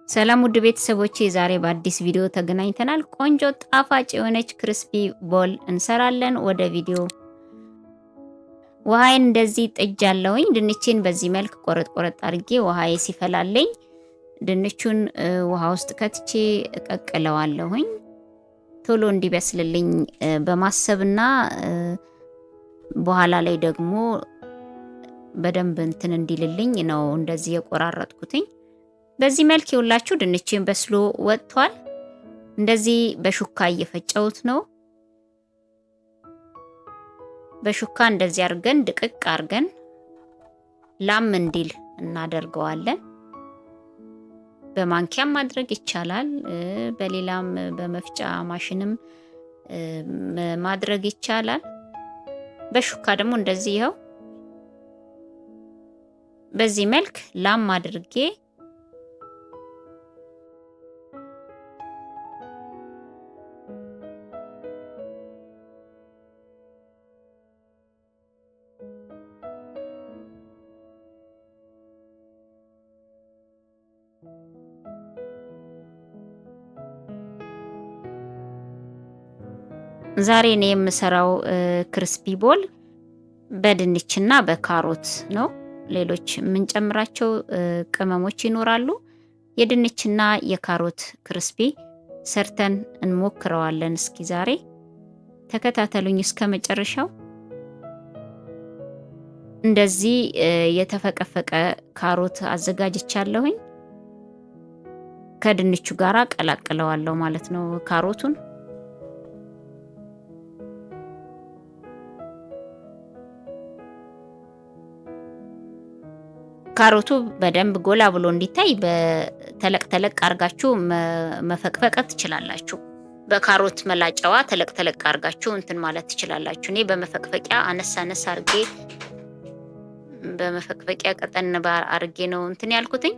ሰላም ውድ ቤተሰቦቼ ዛሬ በአዲስ ቪዲዮ ተገናኝተናል። ቆንጆ ጣፋጭ የሆነች ክሪስፒ ቦል እንሰራለን። ወደ ቪዲዮ ውሃዬን እንደዚህ ጥጃለሁኝ። ድንቼን በዚህ መልክ ቆረጥ ቆረጥ አድርጌ ውሃዬ ሲፈላልኝ ድንቹን ውሃ ውስጥ ከትቼ እቀቅለዋለሁኝ። ቶሎ እንዲበስልልኝ በማሰብና በኋላ ላይ ደግሞ በደንብ እንትን እንዲልልኝ ነው እንደዚህ የቆራረጥኩትኝ። በዚህ መልክ ይውላችሁ ድንቼን በስሎ ወጥቷል። እንደዚህ በሹካ እየፈጨሁት ነው። በሹካ እንደዚህ አርገን ድቅቅ አርገን ላም እንዲል እናደርገዋለን። በማንኪያም ማድረግ ይቻላል። በሌላም በመፍጫ ማሽንም ማድረግ ይቻላል። በሹካ ደግሞ እንደዚህ ይኸው በዚህ መልክ ላም አድርጌ ዛሬ ነው የምሰራው ክሪስፒ ቦል በድንችና በካሮት ነው። ሌሎች የምንጨምራቸው ቅመሞች ይኖራሉ። የድንችና የካሮት ክሪስፒ ሰርተን እንሞክረዋለን። እስኪ ዛሬ ተከታተሉኝ እስከ መጨረሻው። እንደዚህ የተፈቀፈቀ ካሮት አዘጋጅቻለሁኝ። ከድንቹ ጋር ቀላቅለዋለሁ ማለት ነው ካሮቱን። ካሮቱ በደንብ ጎላ ብሎ እንዲታይ በተለቅ ተለቅ አርጋችሁ መፈቅፈቅ ትችላላችሁ። በካሮት መላጫዋ ተለቅ ተለቅ አርጋችሁ እንትን ማለት ትችላላችሁ። እኔ በመፈቅፈቂያ አነሳ አነሳ አርጌ በመፈቅፈቂያ ቀጠን አርጌ ነው እንትን ያልኩትኝ።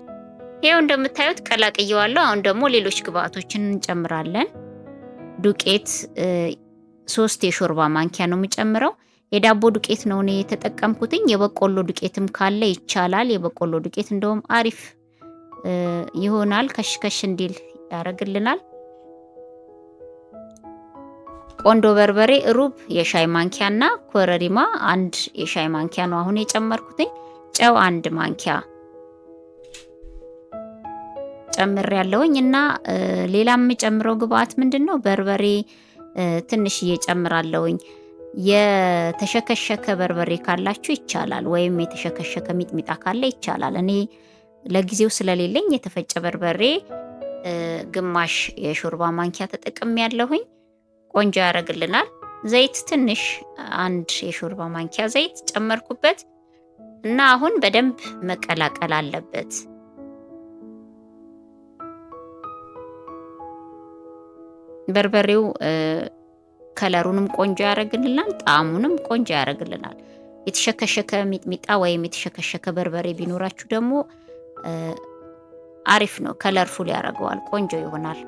ይሄው እንደምታዩት ቀላቅየዋለሁ። አሁን ደግሞ ሌሎች ግብአቶችን እንጨምራለን። ዱቄት 3 የሾርባ ማንኪያ ነው የምጨምረው። የዳቦ ዱቄት ነው እኔ የተጠቀምኩትኝ። የበቆሎ ዱቄትም ካለ ይቻላል። የበቆሎ ዱቄት እንደውም አሪፍ ይሆናል፣ ከሽከሽ እንዲል ያደርግልናል። ቆንዶ በርበሬ ሩብ የሻይ ማንኪያና ኮረሪማ 1 የሻይ ማንኪያ ነው አሁን የጨመርኩትኝ። ጨው 1 ማንኪያ ጨምሬያለሁኝ እና ሌላም የምጨምረው ግብአት ምንድነው? በርበሬ ትንሽ እየጨምራለሁኝ። የተሸከሸከ በርበሬ ካላችሁ ይቻላል፣ ወይም የተሸከሸከ ሚጥሚጣ ካለ ይቻላል። እኔ ለጊዜው ስለሌለኝ የተፈጨ በርበሬ ግማሽ የሾርባ ማንኪያ ተጠቅሜያለሁኝ። ቆንጆ ያደርግልናል። ዘይት ትንሽ 1 የሾርባ ማንኪያ ዘይት ጨመርኩበት እና አሁን በደንብ መቀላቀል አለበት። በርበሬው ከለሩንም ቆንጆ ያደርግልናል፣ ጣዕሙንም ቆንጆ ያደርግልናል። የተሸከሸከ ሚጥሚጣ ወይም የተሸከሸከ በርበሬ ቢኖራችሁ ደግሞ አሪፍ ነው፣ ከለርፉል ያደርገዋል፣ ቆንጆ ይሆናል።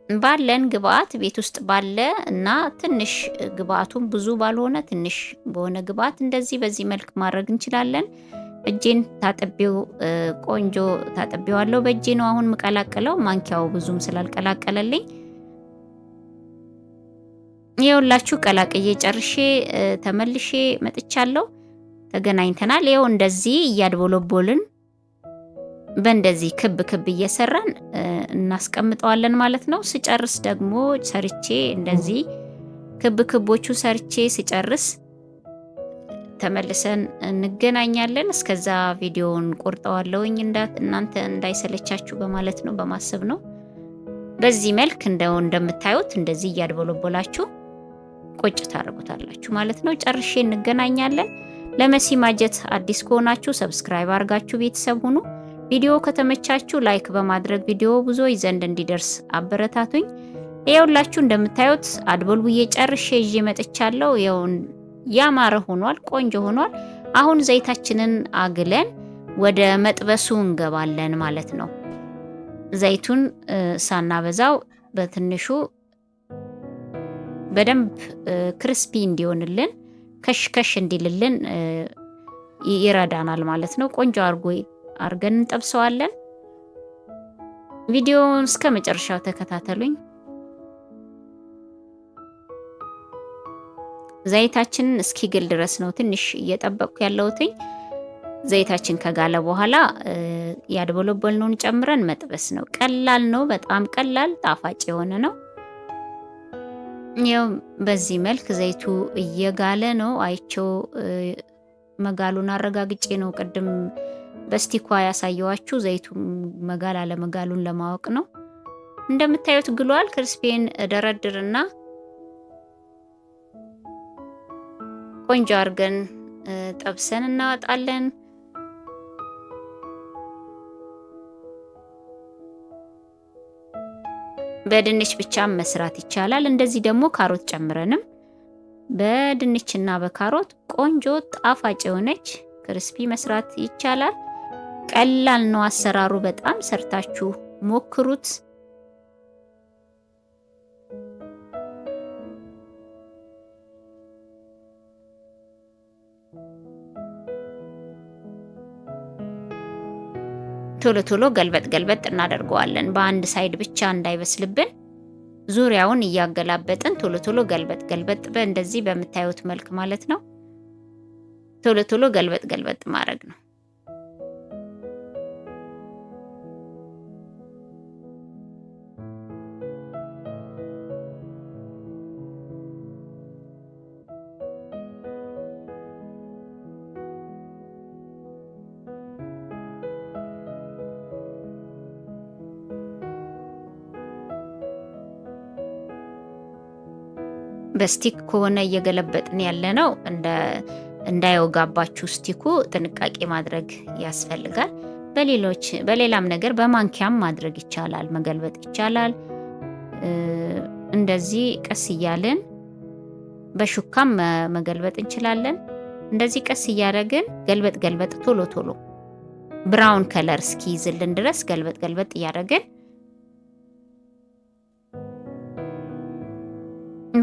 ባለን ግብአት ቤት ውስጥ ባለ እና ትንሽ ግብአቱን ብዙ ባልሆነ ትንሽ በሆነ ግብአት እንደዚህ በዚህ መልክ ማድረግ እንችላለን። እጄን ታጥቤው ቆንጆ ታጥቤዋለሁ። በእጄ ነው አሁን የምቀላቅለው፣ ማንኪያው ብዙም ስላልቀላቀለልኝ። ይኸውላችሁ ቀላቅዬ ጨርሼ ተመልሼ መጥቻለሁ። ተገናኝተናል። ይኸው እንደዚህ እያድቦለቦልን በእንደዚህ ክብ ክብ እየሰራን እናስቀምጠዋለን ማለት ነው። ስጨርስ ደግሞ ሰርቼ እንደዚህ ክብ ክቦቹ ሰርቼ ስጨርስ ተመልሰን እንገናኛለን። እስከዛ ቪዲዮውን ቆርጠዋለሁኝ እናንተ እንዳይሰለቻችሁ በማለት ነው፣ በማሰብ ነው። በዚህ መልክ እንደምታዩት እንደዚህ እያድቦለቦላችሁ ቁጭ ታደርጉታላችሁ ማለት ነው። ጨርሼ እንገናኛለን። ለመሲ ማጀት አዲስ ከሆናችሁ ሰብስክራይብ አድርጋችሁ ቤተሰብ ሁኑ። ቪዲዮ ከተመቻችሁ ላይክ በማድረግ ቪዲዮ ብዙዎች ዘንድ እንዲደርስ አበረታቱኝ። ይኸውላችሁ እንደምታዩት አድቦልቡዬ ጨርሼ ይዤ መጥቻለሁ። ያማረ ሆኗል፣ ቆንጆ ሆኗል። አሁን ዘይታችንን አግለን ወደ መጥበሱ እንገባለን ማለት ነው። ዘይቱን ሳናበዛው በትንሹ በደንብ ክሪስፒ እንዲሆንልን ከሽከሽ እንዲልልን ይረዳናል ማለት ነው። ቆንጆ አርገን እንጠብሰዋለን። ቪዲዮውን እስከ መጨረሻው ተከታተሉኝ። ዘይታችንን እስኪግል ድረስ ነው ትንሽ እየጠበቅኩ ያለሁትኝ። ዘይታችን ከጋለ በኋላ ያድበለበልነውን ጨምረን መጥበስ ነው። ቀላል ነው፣ በጣም ቀላል ጣፋጭ የሆነ ነው። ያው በዚህ መልክ ዘይቱ እየጋለ ነው። አይቼው መጋሉን አረጋግጬ ነው ቅድም በስቲኳ ያሳየዋችሁ። ዘይቱ መጋል አለመጋሉን ለማወቅ ነው። እንደምታዩት ግሏል። ክርስፔን ደረድርና ቆንጆ አርገን ጠብሰን እናወጣለን። በድንች ብቻ መስራት ይቻላል። እንደዚህ ደግሞ ካሮት ጨምረንም በድንችና በካሮት ቆንጆ ጣፋጭ የሆነች ክርስፒ መስራት ይቻላል። ቀላል ነው አሰራሩ። በጣም ሰርታችሁ ሞክሩት። ቶሎ ቶሎ ገልበጥ ገልበጥ እናደርገዋለን። በአንድ ሳይድ ብቻ እንዳይበስልብን ዙሪያውን እያገላበጥን ቶሎ ቶሎ ገልበጥ ገልበጥ በእንደዚህ በምታዩት መልክ ማለት ነው። ቶሎ ቶሎ ገልበጥ ገልበጥ ማድረግ ነው። በስቲክ ከሆነ እየገለበጥን ያለነው እንዳይወጋባችሁ ስቲኩ ጥንቃቄ ማድረግ ያስፈልጋል። በሌላም ነገር በማንኪያም ማድረግ ይቻላል፣ መገልበጥ ይቻላል። እንደዚህ ቀስ እያልን በሹካም መገልበጥ እንችላለን። እንደዚህ ቀስ እያደረግን ገልበጥ ገልበጥ ቶሎ ቶሎ ብራውን ከለር እስኪይዝልን ድረስ ገልበጥ ገልበጥ እያደረግን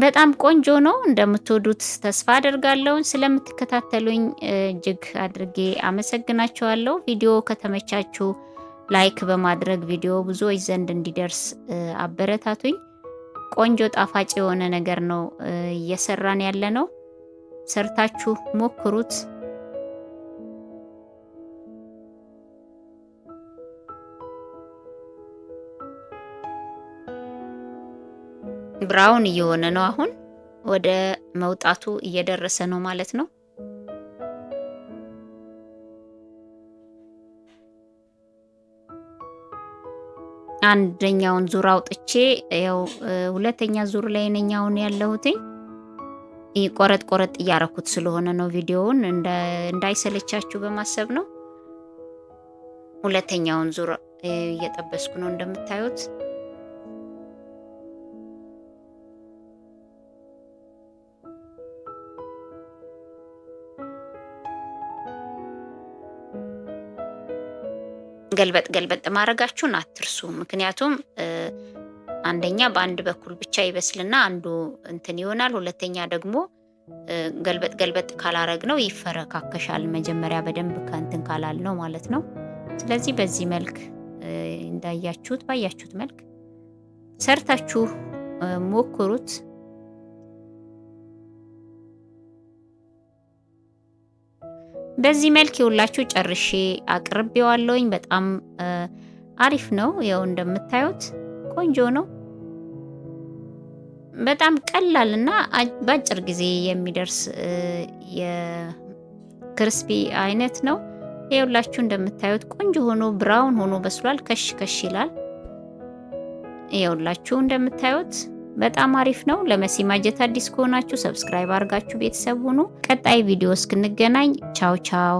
በጣም ቆንጆ ነው። እንደምትወዱት ተስፋ አደርጋለሁ። ስለምትከታተሉኝ እጅግ አድርጌ አመሰግናችኋለሁ። ቪዲዮ ከተመቻችሁ ላይክ በማድረግ ቪዲዮ ብዙዎች ዘንድ እንዲደርስ አበረታቱኝ። ቆንጆ ጣፋጭ የሆነ ነገር ነው እየሰራን ያለ ነው። ሰርታችሁ ሞክሩት። ብራውን እየሆነ ነው። አሁን ወደ መውጣቱ እየደረሰ ነው ማለት ነው። አንደኛውን ዙር አውጥቼ ያው ሁለተኛ ዙር ላይ ነኝ አሁን ያለሁትኝ። ቆረጥ ቆረጥ እያረኩት ስለሆነ ነው ቪዲዮውን እንዳይሰለቻችሁ በማሰብ ነው። ሁለተኛውን ዙር እየጠበስኩ ነው እንደምታዩት። ገልበጥ ገልበጥ ማድረጋችሁን አትርሱ። ምክንያቱም አንደኛ በአንድ በኩል ብቻ ይበስልና አንዱ እንትን ይሆናል። ሁለተኛ ደግሞ ገልበጥ ገልበጥ ካላረግ ነው ይፈረካከሻል። መጀመሪያ በደንብ ከእንትን ካላል ነው ማለት ነው። ስለዚህ በዚህ መልክ እንዳያችሁት ባያችሁት መልክ ሰርታችሁ ሞክሩት። በዚህ መልክ ይውላችሁ ጨርሼ አቅርቤዋለሁኝ። በጣም አሪፍ ነው። ያው እንደምታዩት ቆንጆ ነው። በጣም ቀላል እና በአጭር ጊዜ የሚደርስ የክርስፒ አይነት ነው። ይውላችሁ እንደምታዩት ቆንጆ ሆኖ ብራውን ሆኖ በስሏል። ከሽ ከሽ ይላል። ይውላችሁ እንደምታዩት በጣም አሪፍ ነው። ለመሲ ማጀት አዲስ ከሆናችሁ ሰብስክራይብ አድርጋችሁ ቤተሰብ ሁኑ። ቀጣይ ቪዲዮ እስክንገናኝ ቻው ቻው።